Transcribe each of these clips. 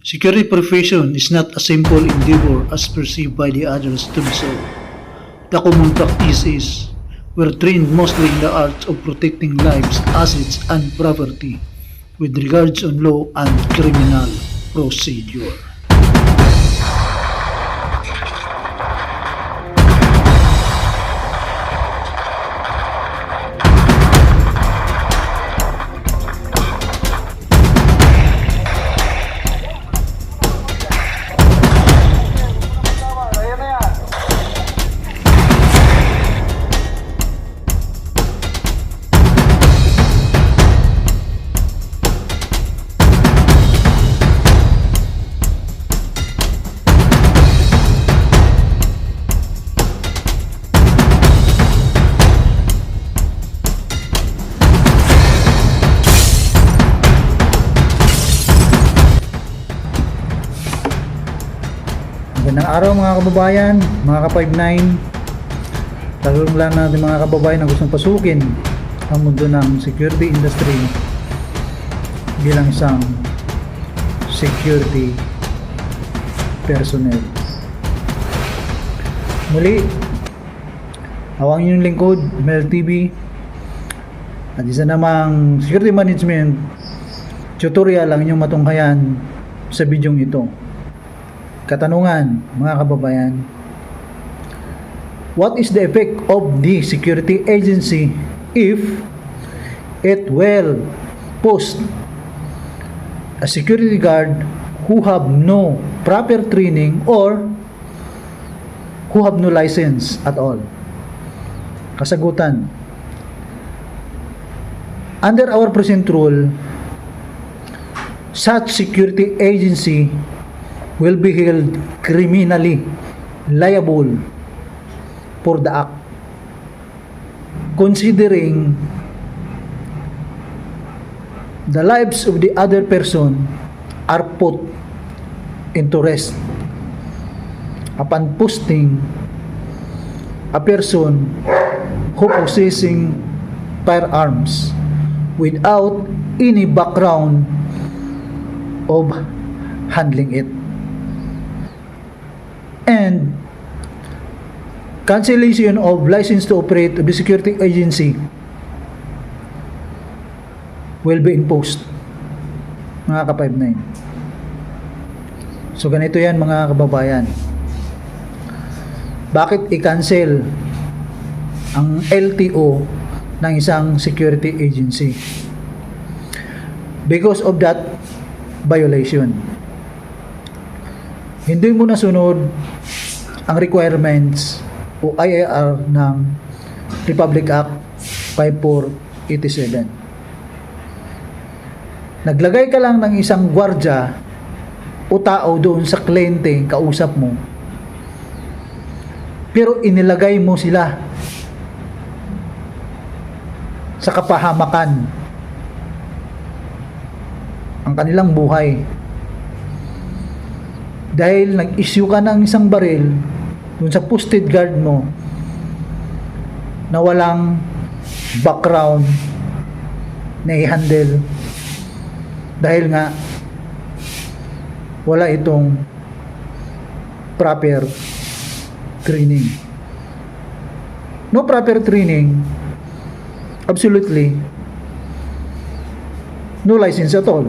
Security profession is not a simple endeavor as perceived by the others to be so. The common practice is we're trained mostly in the art of protecting lives, assets, and property with regards on law and criminal procedure. Magandang araw mga kababayan, mga ka-59. Talong lang natin mga kababayan na gustong pasukin ang mundo ng security industry bilang isang security personnel. Muli, awang inyong lingkod, Mel TV, at isa namang security management tutorial ang inyong matunghayan sa bidyong ito. Katanungan, mga kababayan, what is the effect of the security agency if it will post a security guard who have no proper training or who have no license at all? Kasagutan, under our present rule, such security agency will be held criminally liable for the act, considering the lives of the other person are put into rest upon posting a person who possessing firearms without any background of handling it, and cancellation of license to operate of the security agency will be imposed, mga ka-59. So ganito yan mga kababayan. Bakit i-cancel ang LTO ng isang security agency? Because of that violation. Hindi mo nasunod ang requirements o IAR ng Republic Act 5487. Naglagay ka lang ng isang gwardya o tao doon sa kliyente kausap mo, pero inilagay mo sila sa kapahamakan ang kanilang buhay dahil nag-issue ka ng isang baril dun sa posted guard mo na walang background na i-handle dahil nga wala itong proper training. No proper training, absolutely no license at all.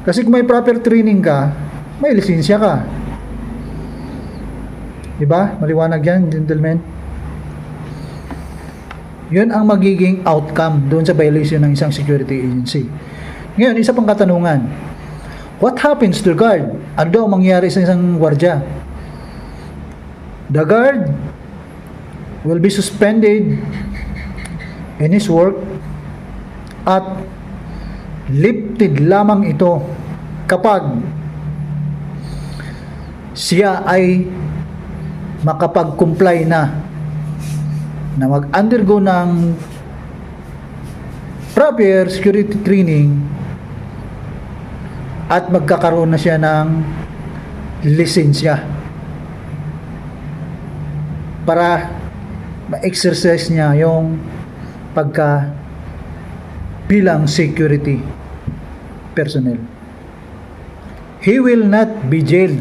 Kasi kung may proper training ka, may lisensya ka. Diba? Maliwanag yan, gentlemen. Yun ang magiging outcome doon sa violation ng isang security agency. Ngayon, isa pang katanungan. What happens to the guard? Ano daw mangyari sa isang gwardya? The guard will be suspended in his work at lifted lamang ito kapag siya ay makapag-comply na mag-undergo ng proper security training at magkakaroon na siya ng lisensya para ma-exercise niya yung pagka bilang security personnel. He will not be jailed.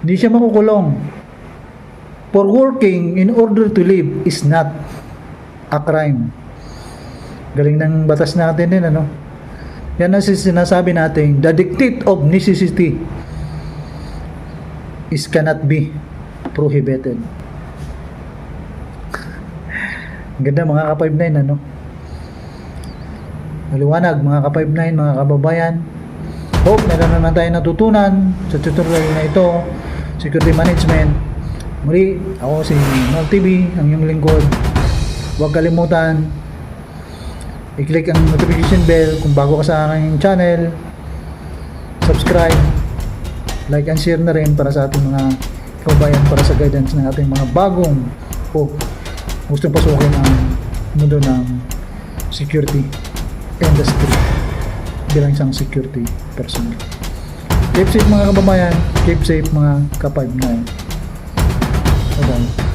Hindi siya makukulong. For working in order to live is not a crime. Galing ng batas natin din, ano? Yan ang sinasabi natin, the dictate of necessity is cannot be prohibited. Ganda mga ka-59, ano? Maliwanag mga ka-59, mga kababayan. Hope meron naman tayo natutunan sa tutorial na ito, security management. Muli, ako si Mal TV, ang iyong lingkod. Huwag kalimutan i-click ang notification bell kung bago ka sa aking channel. Subscribe, like and share na rin para sa ating mga kababayan, para sa guidance ng ating mga bagong o gustong pasukin ang mundo ng security industry bilang isang security personnel. Keep safe mga kababayan, keep safe mga ka-59. Bye-bye.